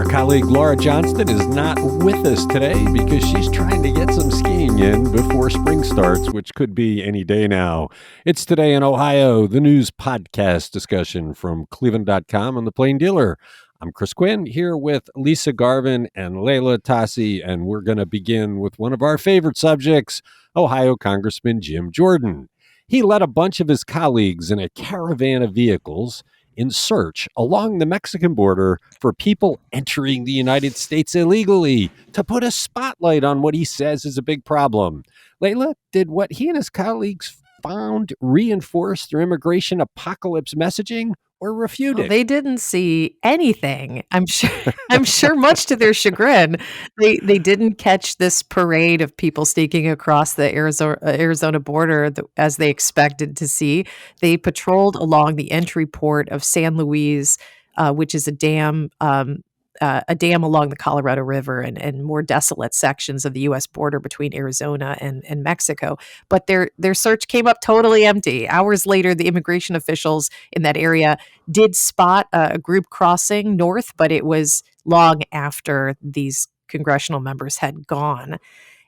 Our colleague Laura Johnston is not with us today because she's trying to get some skiing in before spring starts, which could be any day now. It's Today in Ohio, the news podcast discussion from cleveland.com and the Plain Dealer. I'm Chris Quinn here with Lisa Garvin and Layla Tassi, and we're going to begin with one of our favorite subjects, Ohio Congressman Jim Jordan. He led a bunch of his colleagues in a caravan of vehicles in search along the Mexican border for people entering the United States illegally to put a spotlight on what he says is a big problem. Layla, did what he and his colleagues found reinforce their immigration apocalypse messaging or refute it? They didn't see anything. I'm sure much to their chagrin, they didn't catch this parade of people sneaking across the Arizona border as they expected to see. They patrolled along the entry port of San Luis, which is a dam along the Colorado River and more desolate sections of the U.S. border between Arizona and Mexico. But their search came up totally empty. Hours later, the immigration officials in that area did spot a group crossing north, but it was long after these congressional members had gone.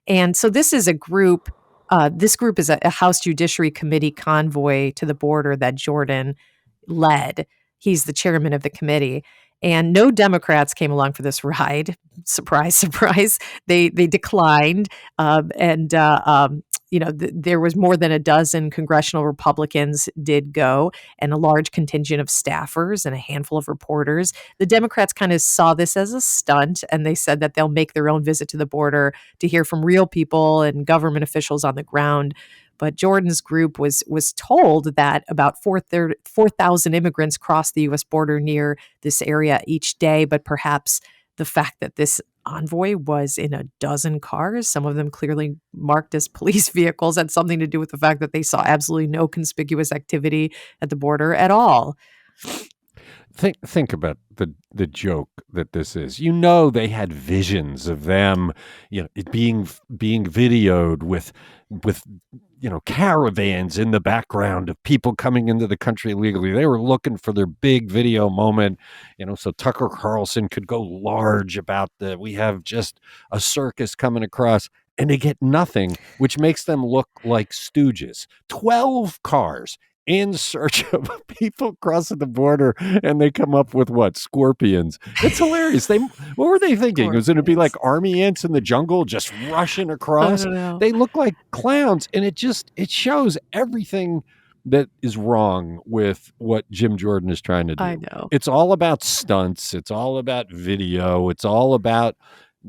And so this is a group. This group is a House Judiciary Committee convoy to the border that Jordan led. He's the chairman of the committee. And no Democrats came along for this ride. Surprise, surprise. They declined. There was more than a dozen congressional Republicans did go, and a large contingent of staffers and a handful of reporters. The Democrats kind of saw this as a stunt, and they said that they'll make their own visit to the border to hear from real people and government officials on the ground. But Jordan's group was told that about 4,000 immigrants cross the U.S. border near this area each day. But perhaps the fact that this envoy was in a dozen cars, some of them clearly marked as police vehicles, had something to do with the fact that they saw absolutely no conspicuous activity at the border at all. Think about the joke that this is. You know, they had visions of them, it being videoed with caravans in the background of people coming into the country illegally. They were looking for their big video moment, so Tucker Carlson could go large about we have just a circus coming across, and they get nothing, which makes them look like stooges. 12 cars in search of people crossing the border, and they come up with what? Scorpions. It's hilarious. What were they thinking? Was it going to be like army ants in the jungle just rushing across? I don't know. They look like clowns, and it shows everything that is wrong with what Jim Jordan is trying to do. I know. It's all about stunts. It's all about video. It's all about,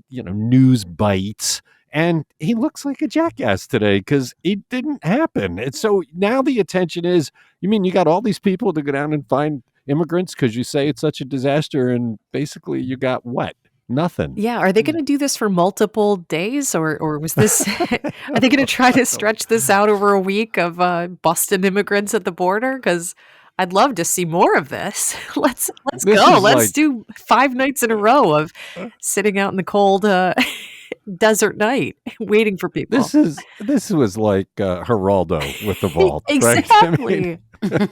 news bites. And he looks like a jackass today because it didn't happen. And so now the attention is, you mean you got all these people to go down and find immigrants because you say it's such a disaster, and basically you got what? Nothing. Yeah. Are they going to do this for multiple days, or was this, are they going to try to stretch this out over a week of busting immigrants at the border? Because I'd love to see more of this. Let's go. Let's do 5 nights in a row of sitting out in the cold desert night waiting for people. This was like Geraldo with the vault. Exactly. Right?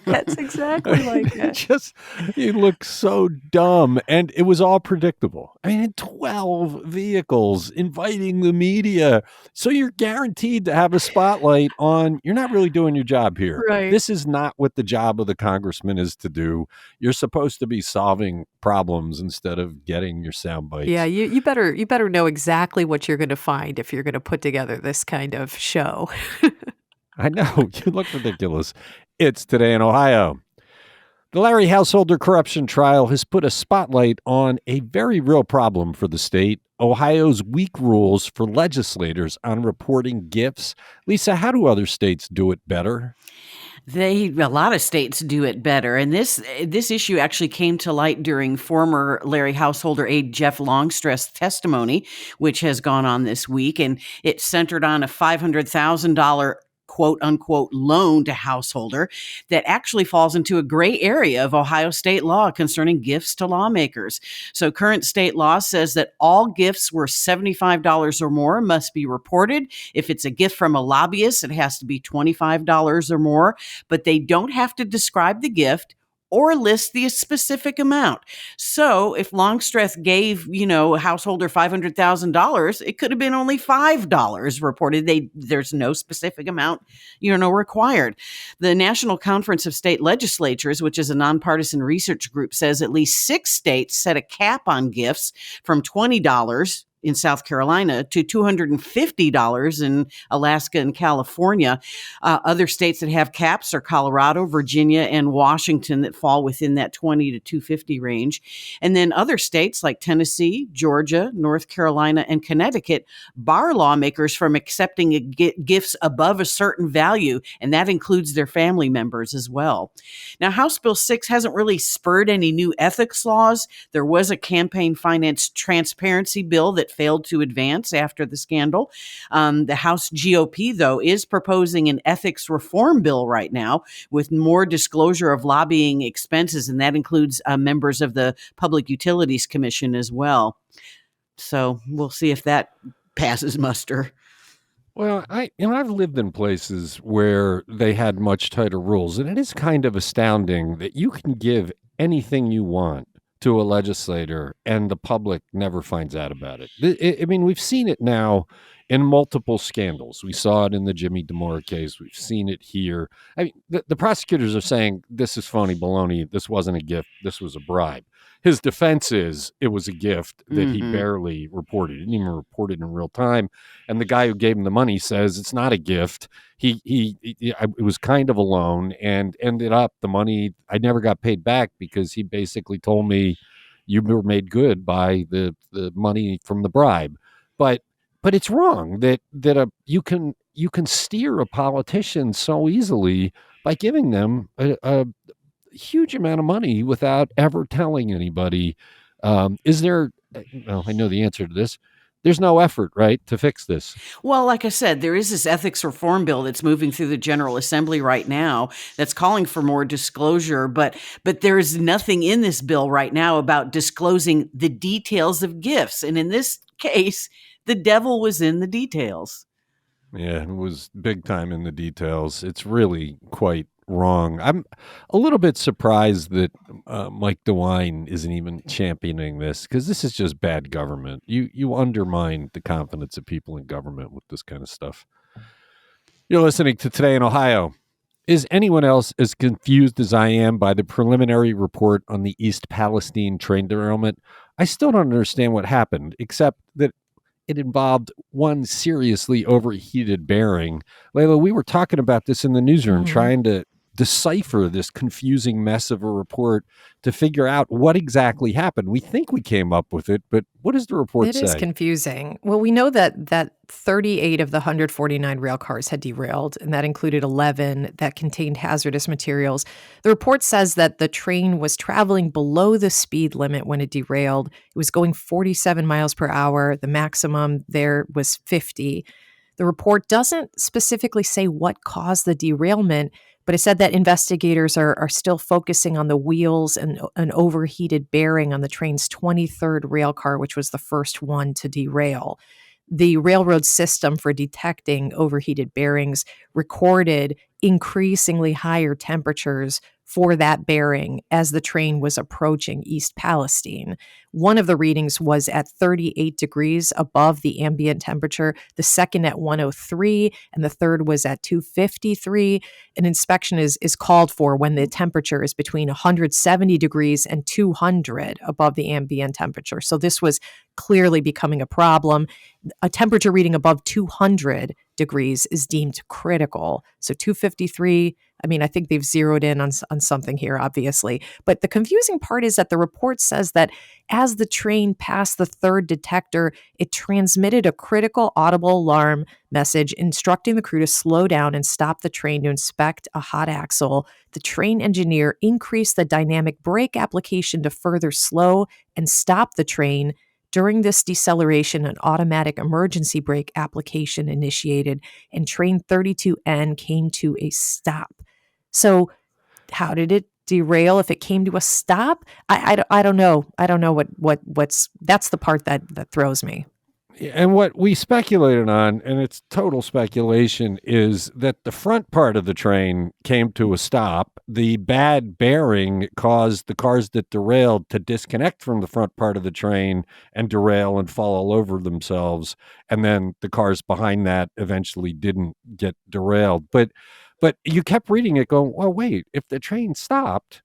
That's exactly like it. You look so dumb, and it was all predictable. 12 vehicles inviting the media, so you're guaranteed to have a spotlight on. You're not really doing your job here. Right. This is not what the job of the congressman is to do. You're supposed to be solving problems instead of getting your sound bites. Yeah, you better know exactly what you're going to find if you're going to put together this kind of show. I know. You look ridiculous. It's Today in Ohio. The Larry Householder corruption trial has put a spotlight on a very real problem for the state, Ohio's weak rules for legislators on reporting gifts. Lisa, how do other states do it better? A lot of states do it better. And this issue actually came to light during former Larry Householder aide Jeff Longstreth's testimony, which has gone on this week. And it centered on a $500,000 quote unquote loan to Householder that actually falls into a gray area of Ohio state law concerning gifts to lawmakers. So current state law says that all gifts worth $75 or more must be reported. If it's a gift from a lobbyist, it has to be $25 or more, but they don't have to describe the gift or list the specific amount. So if Longstreth gave, a householder $500,000, it could have been only $5 reported. There's no specific amount, required. The National Conference of State Legislatures, which is a nonpartisan research group, says at least 6 states set a cap on gifts from $20 in South Carolina to $250 in Alaska and California. Other states that have caps are Colorado, Virginia, and Washington that fall within that 20 to 250 range. And then other states like Tennessee, Georgia, North Carolina, and Connecticut bar lawmakers from accepting gifts above a certain value, and that includes their family members as well. Now, House Bill 6 hasn't really spurred any new ethics laws. There was a campaign finance transparency bill that failed to advance after the scandal. The House GOP, though, is proposing an ethics reform bill right now with more disclosure of lobbying expenses, and that includes members of the Public Utilities Commission as well. So we'll see if that passes muster. Well, I've lived in places where they had much tighter rules, and it is kind of astounding that you can give anything you want to a legislator and the public never finds out about it. I mean, we've seen it now in multiple scandals. We saw it in the Jimmy Damore case. We've seen it here. I mean, the prosecutors are saying this is phony baloney. This wasn't a gift. This was a bribe. His defense is it was a gift that he barely reported. He didn't even report it in real time. And the guy who gave him the money says it's not a gift. It was kind of a loan and ended up the money. I never got paid back because he basically told me you were made good by the money from the bribe. But it's wrong that you can steer a politician so easily by giving them a huge amount of money without ever telling anybody. Is there? Well, I know the answer to this. There's no effort, right, to fix this. Well, like I said, there is this ethics reform bill that's moving through the General Assembly right now that's calling for more disclosure, but there's nothing in this bill right now about disclosing the details of gifts. And in this case, the devil was in the details. Yeah, it was big time in the details. It's really quite wrong. I'm a little bit surprised that Mike DeWine isn't even championing this because this is just bad government. You undermine the confidence of people in government with this kind of stuff. You're listening to Today in Ohio. Is anyone else as confused as I am by the preliminary report on the East Palestine train derailment? I still don't understand what happened, except that it involved one seriously overheated bearing. Layla, we were talking about this in the newsroom, trying to decipher this confusing mess of a report to figure out what exactly happened. We think we came up with it, but what does the report say? It is confusing. Well, we know that 38 of the 149 rail cars had derailed, and that included 11 that contained hazardous materials. The report says that the train was traveling below the speed limit when it derailed. It was going 47 miles per hour. The maximum there was 50. The report doesn't specifically say what caused the derailment, but it said that investigators are still focusing on the wheels and an overheated bearing on the train's 23rd rail car, which was the first one to derail. The railroad system for detecting overheated bearings recorded increasingly higher temperatures for that bearing as the train was approaching East Palestine. One of the readings was at 38 degrees above the ambient temperature, the second at 103, and the third was at 253. An inspection is called for when the temperature is between 170 degrees and 200 above the ambient temperature. So this was clearly becoming a problem. A temperature reading above 200 degrees is deemed critical. So 253, I think they've zeroed in on something here, obviously. But the confusing part is that the report says that as the train passed the third detector, it transmitted a critical audible alarm message instructing the crew to slow down and stop the train to inspect a hot axle. The train engineer increased the dynamic brake application to further slow and stop the train. During this deceleration, an automatic emergency brake application initiated, and train 32N came to a stop. So how did it derail if it came to a stop? I don't know. I don't know what's that's the part that throws me. And what we speculated on, and it's total speculation, is that the front part of the train came to a stop. The bad bearing caused the cars that derailed to disconnect from the front part of the train and derail and fall all over themselves. And then the cars behind that eventually didn't get derailed. But you kept reading it going, well, wait, if the train stopped,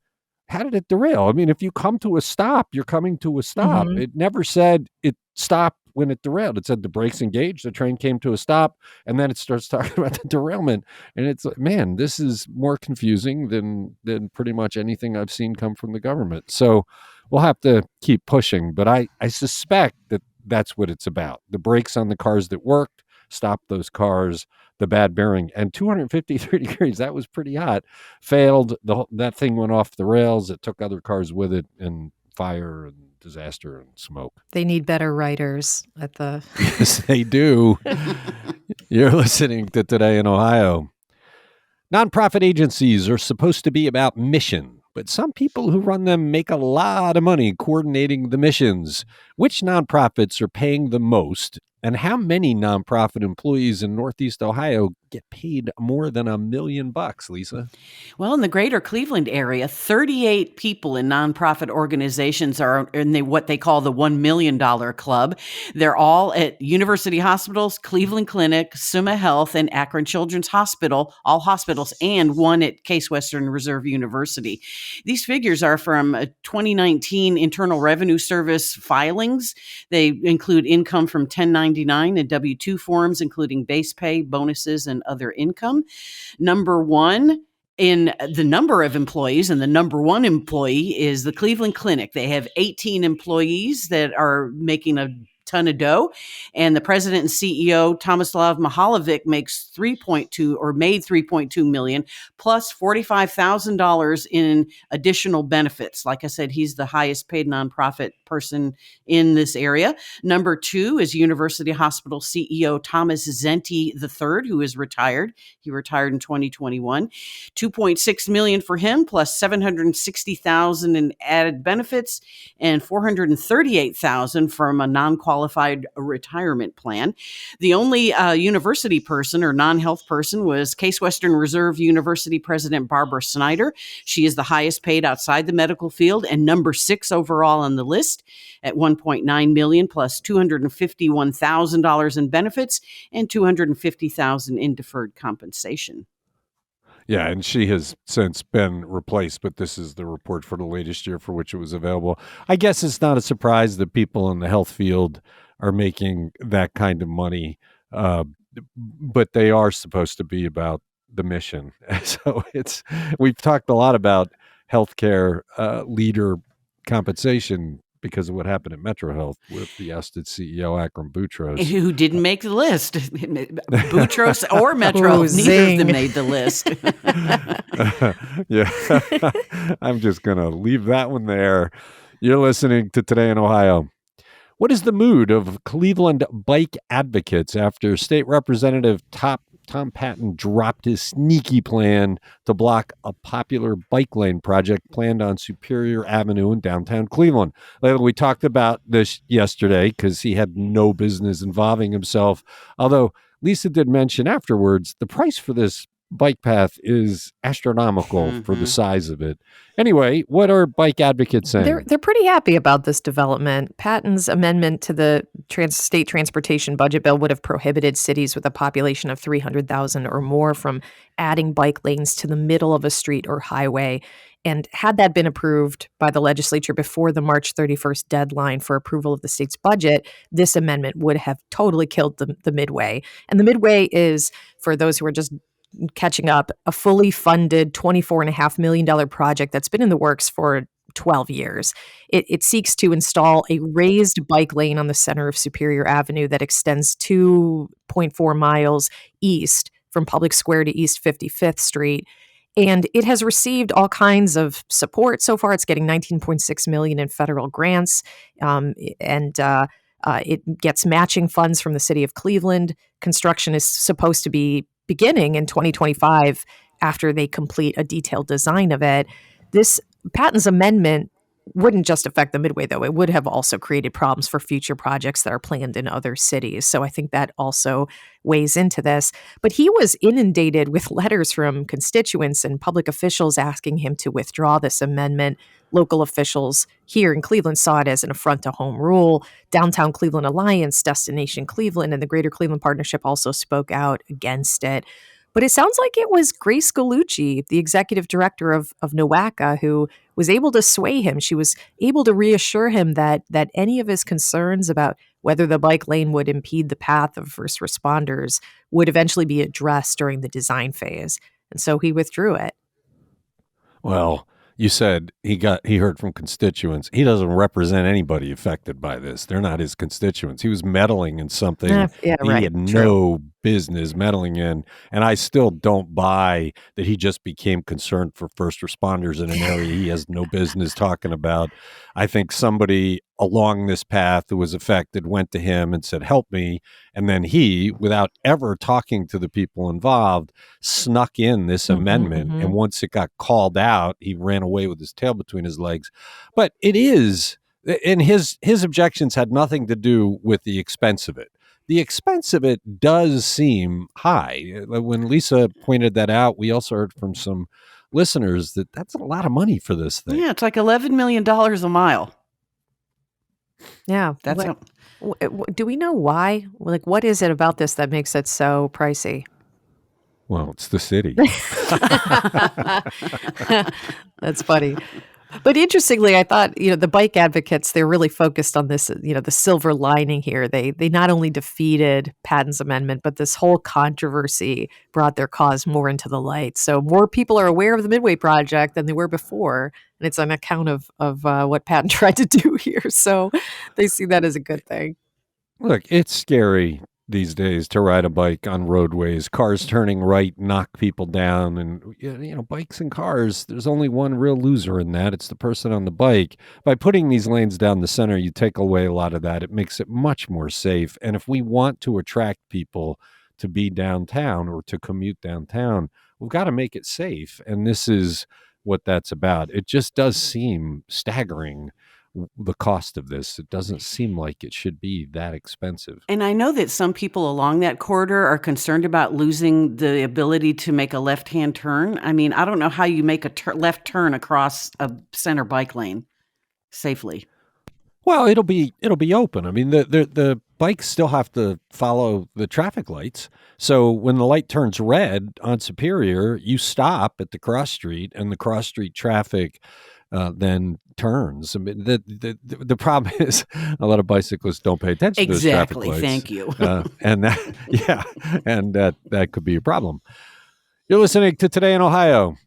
how did it derail? I mean, if you come to a stop, you're coming to a stop. Mhm. It never said it stopped when it derailed. It said the brakes engaged, the train came to a stop, and then it starts talking about the derailment. And it's like, man, this is more confusing than pretty much anything I've seen come from the government. So we'll have to keep pushing. But I suspect that that's what it's about. The brakes on the cars that worked stopped those cars. The bad bearing and 253 degrees, that was pretty hot, failed. That thing went off the rails. It took other cars with it, and fire and disaster and smoke. They need better writers at the. Yes, they do. You're listening to Today in Ohio. Nonprofit agencies are supposed to be about mission, but some people who run them make a lot of money coordinating the missions. Which nonprofits are paying the most, and how many nonprofit employees in Northeast Ohio get paid more than $1 million, Lisa? Well, in the greater Cleveland area, 38 people in nonprofit organizations are in what they call the $1 million club. They're all at university hospitals, Cleveland Clinic, Summa Health, and Akron Children's Hospital, all hospitals, and one at Case Western Reserve University. These figures are from 2019 Internal Revenue Service filings. They include income from 1099 and W-2 forms, including base pay, bonuses, and other income. Number one in the number of employees, and the number one employee is the Cleveland Clinic. They have 18 employees that are making a ton of dough, and the president and CEO Tomislav Mihalovic makes 3.2 or made 3.2 million plus $45,000 in additional benefits. Like I said, he's the highest paid nonprofit person in this area. Number two is University Hospital CEO Thomas Zenti III, who is retired. He retired in 2021. 2.6 million for him plus 760,000 in added benefits and 438,000 from a non-qualified retirement plan. The only university person or non-health person was Case Western Reserve University President Barbara Snyder. She is the highest paid outside the medical field and number 6 overall on the list at 1.9 million plus $251,000 in benefits and $250,000 in deferred compensation. Yeah, and she has since been replaced, but this is the report for the latest year for which it was available. I guess it's not a surprise that people in the health field are making that kind of money, but they are supposed to be about the mission. So we've talked a lot about healthcare leader compensation because of what happened at Metro Health with the ousted CEO Akram Boutros. Who didn't make the list. Boutros or Metro, Oh, neither zing. of them made the list. Yeah, I'm just going to leave that one there. You're listening to Today in Ohio. What is the mood of Cleveland bike advocates after State Representative Tom Patton dropped his sneaky plan to block a popular bike lane project planned on Superior Avenue in downtown Cleveland? We talked about this yesterday because he had no business involving himself. Although Lisa did mention afterwards, the price for this bike path is astronomical for the size of it. Anyway, what are bike advocates saying? They're pretty happy about this development. Patton's amendment to the state transportation budget bill would have prohibited cities with a population of 300,000 or more from adding bike lanes to the middle of a street or highway. And had that been approved by the legislature before the March 31st deadline for approval of the state's budget, this amendment would have totally killed the Midway. And the Midway is, for those who are just catching up, a fully funded $24.5 million project that's been in the works for 12 years. It seeks to install a raised bike lane on the center of Superior Avenue that extends 2.4 miles east from Public Square to East 55th Street. And it has received all kinds of support so far. It's getting $19.6 million in federal grants, and it gets matching funds from the city of Cleveland. Construction is supposed to be beginning in 2025 after they complete a detailed design of it. This Patton's amendment wouldn't just affect the Midway, though. It would have also created problems for future projects that are planned in other cities. So I think that also weighs into this. But he was inundated with letters from constituents and public officials asking him to withdraw this amendment. Local officials here in Cleveland saw it as an affront to home rule. Downtown Cleveland Alliance, Destination Cleveland, and the Greater Cleveland Partnership also spoke out against it. But it sounds like it was Grace Gallucci, the executive director of NOACA, who was able to sway him. She was able to reassure him that any of his concerns about whether the bike lane would impede the path of first responders would eventually be addressed during the design phase. And so he withdrew it. Well, you said he heard from constituents. He doesn't represent anybody affected by this. They're not his constituents. He was meddling in something he had no business meddling in. And I still don't buy that he just became concerned for first responders in an area he has no business talking about. I think somebody along this path who was affected went to him and said, help me. And then he, without ever talking to the people involved, snuck in this amendment. And once it got called out, he ran away with his tail between his legs. But it is, and his objections had nothing to do with the expense of it. The expense of it does seem high. When Lisa pointed that out, we also heard from some listeners that that's a lot of money for this thing. Yeah, it's like $11 million a mile. Yeah. That's do we know why? Like, what is it about this that makes it so pricey? Well, it's the city. That's funny. But interestingly, I thought, the bike advocates, they're really focused on this, the silver lining here. They not only defeated Patton's amendment, but this whole controversy brought their cause more into the light. So more people are aware of the Midway Project than they were before. And it's on account of what Patton tried to do here. So they see that as a good thing. Look, it's scary these days to ride a bike on roadways, cars turning right, knock people down. And, bikes and cars, there's only one real loser in that. It's the person on the bike. By putting these lanes down the center, you take away a lot of that. It makes it much more safe. And if we want to attract people to be downtown or to commute downtown, we've got to make it safe. And this is what that's about. It just does seem staggering, the cost of this. It doesn't seem like it should be that expensive. And I know that some people along that corridor are concerned about losing the ability to make a left-hand turn. I mean, I don't know how you make a left turn across a center bike lane safely. Well, it'll be open. I mean, the bikes still have to follow the traffic lights. So when the light turns red on Superior, you stop at the cross street, and the cross street traffic then turns. I mean, the problem is a lot of bicyclists don't pay attention to those traffic lights. Thank you. And that could be a problem. You're listening to Today in Ohio.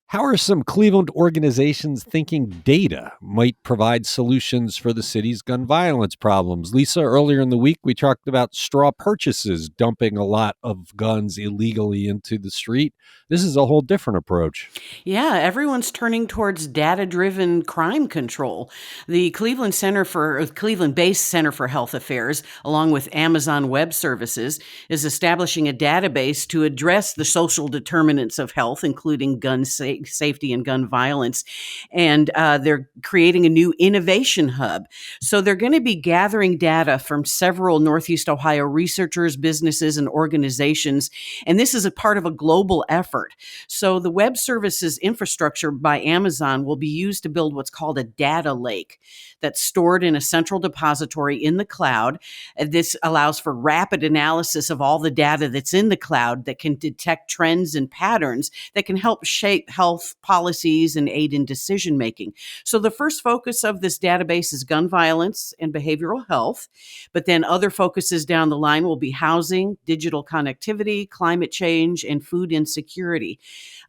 How are some Cleveland organizations thinking data might provide solutions for the city's gun violence problems? Lisa, earlier in the week, we talked about straw purchases dumping a lot of guns illegally into the street. This is a whole different approach. Yeah, everyone's turning towards data-driven crime control. The Cleveland-based Center for Health Affairs, along with Amazon Web Services, is establishing a database to address the social determinants of health, including gun safety and gun violence. And they're creating a new innovation hub. So they're going to be gathering data from several Northeast Ohio researchers, businesses, and organizations. And this is a part of a global effort. So the web services infrastructure by Amazon will be used to build what's called a data lake that's stored in a central depository in the cloud. This allows for rapid analysis of all the data that's in the cloud that can detect trends and patterns that can help shape health policies and aid in decision making. So the first focus of this database is gun violence and behavioral health, but then other focuses down the line will be housing, digital connectivity, climate change, and food insecurity.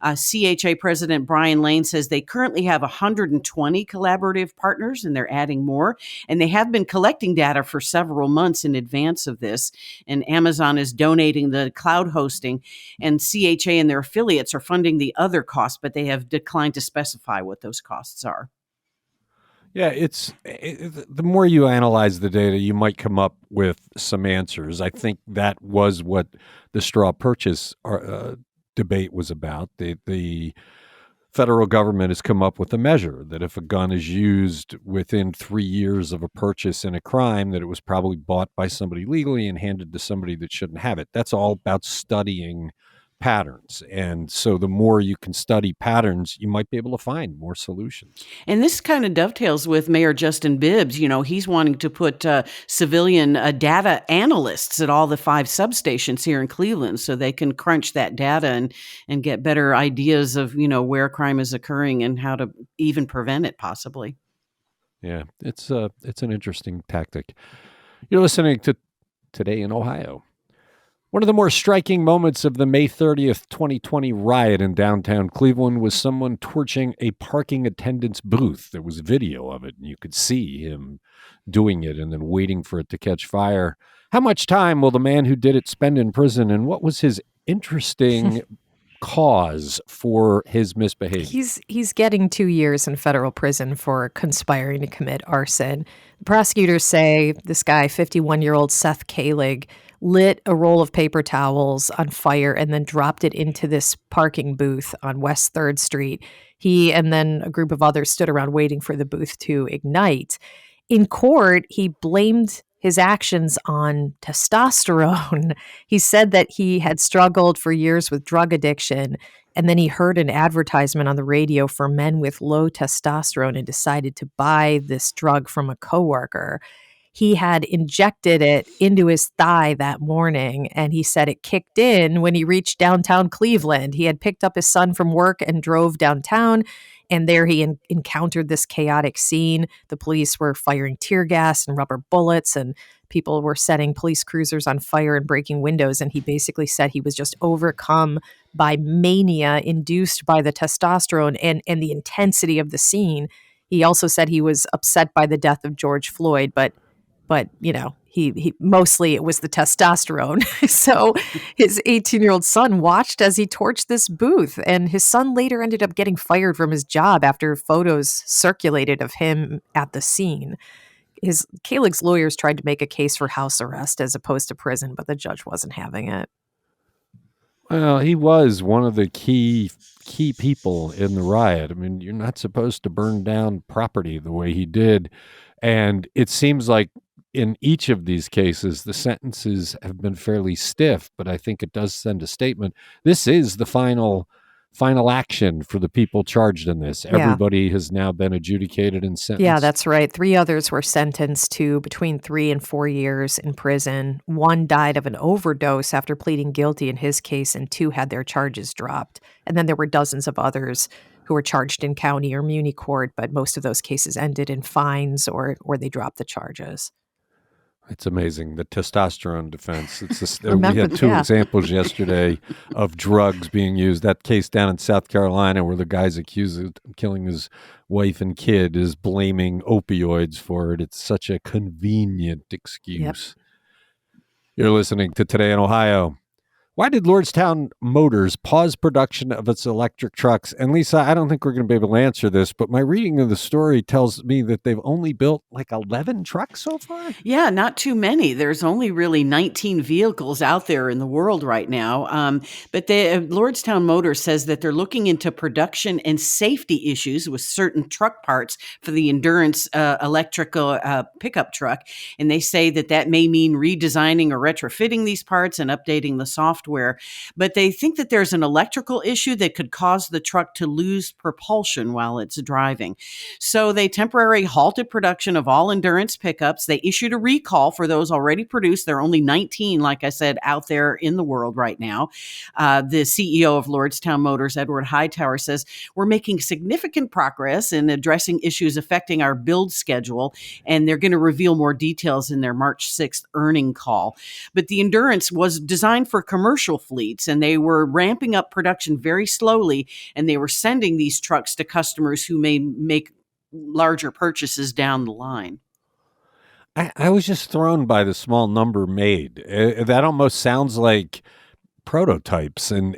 CHA President Brian Lane says they currently have 120 collaborative partners, and they're adding more. And they have been collecting data for several months in advance of this. And Amazon is donating the cloud hosting, and CHA and their affiliates are funding the other costs, but they have declined to specify what those costs are. Yeah, the more you analyze the data, you might come up with some answers. I think that was what the straw purchase debate was about. The federal government has come up with a measure that if a gun is used within 3 years of a purchase in a crime, that it was probably bought by somebody legally and handed to somebody that shouldn't have it. That's all about studying patterns. And so the more you can study patterns, you might be able to find more solutions. And this kind of dovetails with Mayor Justin Bibbs. You know, he's wanting to put civilian data analysts at all the 5 substations here in Cleveland so they can crunch that data and get better ideas of, you know, where crime is occurring and how to even prevent it possibly. Yeah, it's an interesting tactic. You're listening to Today in Ohio. One of the more striking moments of the May 30th, 2020 riot in downtown Cleveland was someone torching a parking attendant's booth. There was video of it, and you could see him doing it and then waiting for it to catch fire. How much time will the man who did it spend in prison, and what was his interesting cause for his misbehavior? He's getting 2 years in federal prison for conspiring to commit arson. The prosecutors say this guy, 51-year-old Seth Kalig, lit a roll of paper towels on fire and then dropped it into this parking booth on West 3rd Street. He and then a group of others stood around waiting for the booth to ignite. In court, he blamed his actions on testosterone. He said that he had struggled for years with drug addiction, and then he heard an advertisement on the radio for men with low testosterone and decided to buy this drug from a coworker. He had injected it into his thigh that morning, and he said it kicked in when he reached downtown Cleveland. He had picked up his son from work and drove downtown, and there he encountered this chaotic scene. The police were firing tear gas and rubber bullets, and people were setting police cruisers on fire and breaking windows, and he basically said he was just overcome by mania induced by the testosterone and the intensity of the scene. He also said he was upset by the death of George Floyd, but you know, he mostly it was the testosterone. So his 18-year-old son watched as he torched this booth, and his son later ended up getting fired from his job after photos circulated of him at the scene. Kalig's lawyers tried to make a case for house arrest as opposed to prison, but the judge wasn't having it. Well, he was one of the key people in the riot. I mean, you're not supposed to burn down property the way he did. And it seems like in each of these cases, the sentences have been fairly stiff, but I think it does send a statement. This is the final action for the people charged in this. Yeah. Everybody has now been adjudicated and sentenced. Yeah, that's right. 3 others were sentenced to between 3 and 4 years in prison. 1 died of an overdose after pleading guilty in his case, and 2 had their charges dropped. And then there were dozens of others who were charged in county or muni court, but most of those cases ended in fines or they dropped the charges. It's amazing, the testosterone defense. It's just, we Remember, had 2 yeah. examples yesterday of drugs being used. That case down in South Carolina where the guy's accused of killing his wife and kid is blaming opioids for it. It's such a convenient excuse. Yep. You're listening to Today in Ohio. Why did Lordstown Motors pause production of its electric trucks? And Lisa, I don't think we're going to be able to answer this, but my reading of the story tells me that they've only built like 11 trucks so far. Yeah, not too many. There's only really 19 vehicles out there in the world right now. But Lordstown Motors says that they're looking into production and safety issues with certain truck parts for the endurance electrical pickup truck. And they say that may mean redesigning or retrofitting these parts and updating the software. But they think that there's an electrical issue that could cause the truck to lose propulsion while it's driving. So they temporarily halted production of all endurance pickups. They issued a recall for those already produced. There are only 19, like I said, out there in the world right now. The CEO of Lordstown Motors, Edward Hightower, says, we're making significant progress in addressing issues affecting our build schedule, and they're going to reveal more details in their March 6th earning call. But the endurance was designed for commercial fleets, and they were ramping up production very slowly, and they were sending these trucks to customers who may make larger purchases down the line. I was just thrown by the small number made. That almost sounds like prototypes. And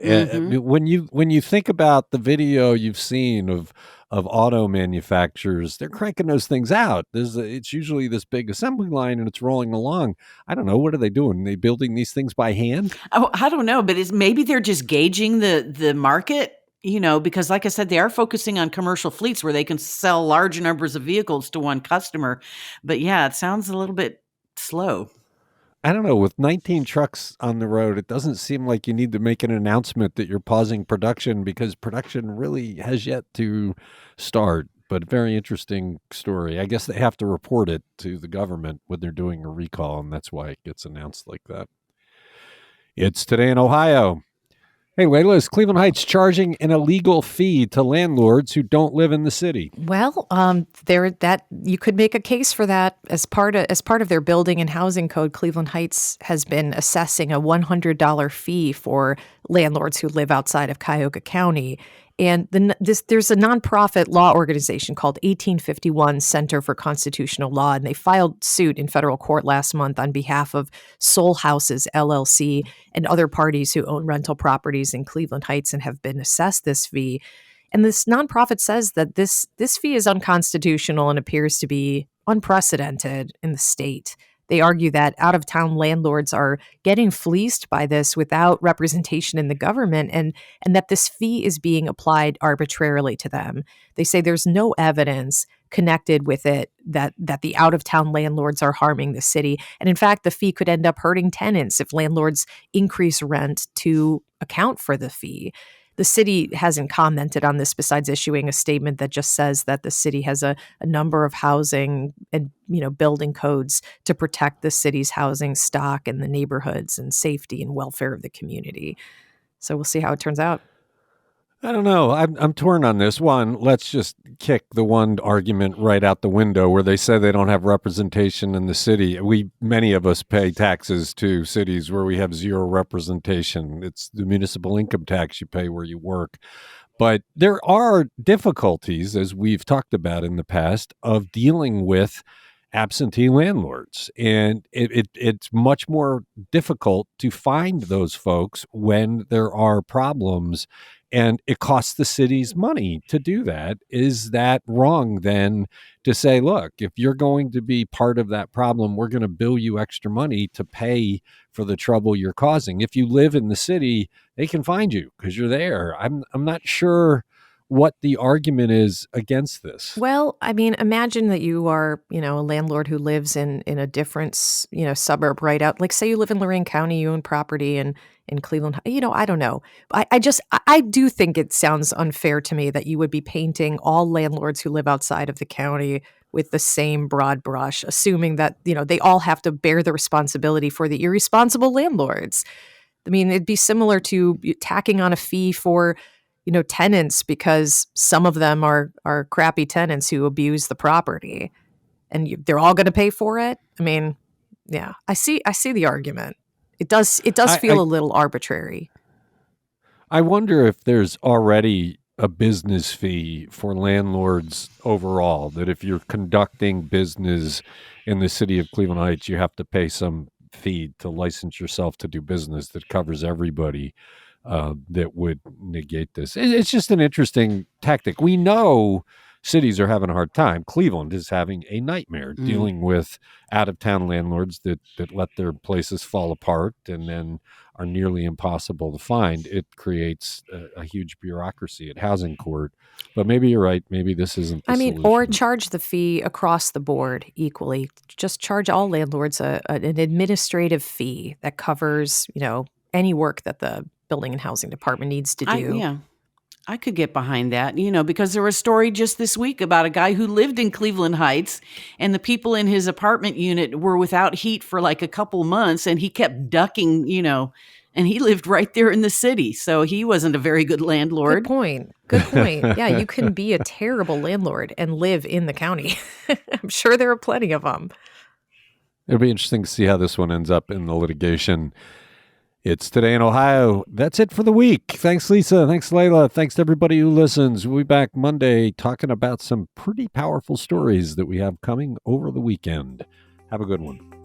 when you think about the video you've seen of auto manufacturers, they're cranking those things out. It's usually this big assembly line and it's rolling along. I don't know. What are they doing? Are they building these things by hand? Oh, I don't know, but maybe they're just gauging the market because like I said, they are focusing on commercial fleets where they can sell large numbers of vehicles to one customer. But yeah, it sounds a little bit slow. I don't know. With 19 trucks on the road, it doesn't seem like you need to make an announcement that you're pausing production because production really has yet to start. But very interesting story. I guess they have to report it to the government when they're doing a recall, and that's why it gets announced like that. It's Today in Ohio. Hey, Layla, is Cleveland Heights charging an illegal fee to landlords who don't live in the city? Well, that you could make a case for that as part of their building and housing code. Cleveland Heights has been assessing a $100 fee for landlords who live outside of Cuyahoga County. And there's a nonprofit law organization called 1851 Center for Constitutional Law, and they filed suit in federal court last month on behalf of Soul Houses, LLC, and other parties who own rental properties in Cleveland Heights and have been assessed this fee. And this nonprofit says that this fee is unconstitutional and appears to be unprecedented in the state. They argue that out-of-town landlords are getting fleeced by this without representation in the government, and that this fee is being applied arbitrarily to them. They say there's no evidence connected with it that the out-of-town landlords are harming the city. And in fact, the fee could end up hurting tenants if landlords increase rent to account for the fee. The city hasn't commented on this besides issuing a statement that just says that the city has a number of housing and building codes to protect the city's housing stock and the neighborhoods and safety and welfare of the community. So we'll see how it turns out. I don't know. I'm torn on this. One, let's just kick the one argument right out the window where they say they don't have representation in the city. Many of us pay taxes to cities where we have zero representation. It's the municipal income tax you pay where you work. But there are difficulties, as we've talked about in the past, of dealing with absentee landlords. And it's much more difficult to find those folks when there are problems. And it costs the city's money to do that. Is that wrong then to say, look, if you're going to be part of that problem, we're going to bill you extra money to pay for the trouble you're causing? If you live in the city, they can find you because you're there. I'm not sure what the argument is against this. Well, I mean, imagine that you are, a landlord who lives in a different, suburb right out. Like, say you live in Lorain County, you own property in Cleveland. I don't know. I do think it sounds unfair to me that you would be painting all landlords who live outside of the county with the same broad brush, assuming that, they all have to bear the responsibility for the irresponsible landlords. I mean, it'd be similar to tacking on a fee for tenants because some of them are crappy tenants who abuse the property, and they're all going to pay for it. I mean, yeah, I see the argument. It does feel a little arbitrary. I wonder if there's already a business fee for landlords overall, that if you're conducting business in the city of Cleveland Heights, you have to pay some fee to license yourself to do business that covers everybody. That would negate this. It's just an interesting tactic. We know cities are having a hard time. Cleveland is having a nightmare dealing with out-of-town landlords that let their places fall apart and then are nearly impossible to find. It creates a huge bureaucracy at housing court. But maybe you're right. Maybe this isn't the solution. Or charge the fee across the board equally. Just charge all landlords an administrative fee that covers, any work that the building and housing department needs to do. I could get behind that, because there was a story just this week about a guy who lived in Cleveland Heights, and the people in his apartment unit were without heat for like a couple months, and he kept ducking, and he lived right there in the city. So he wasn't a very good landlord. Good point. Yeah, you can be a terrible landlord and live in the county. I'm sure there are plenty of them. It'll be interesting to see how this one ends up in the litigation. It's Today in Ohio. That's it for the week. Thanks, Lisa. Thanks, Layla. Thanks to everybody who listens. We'll be back Monday talking about some pretty powerful stories that we have coming over the weekend. Have a good one.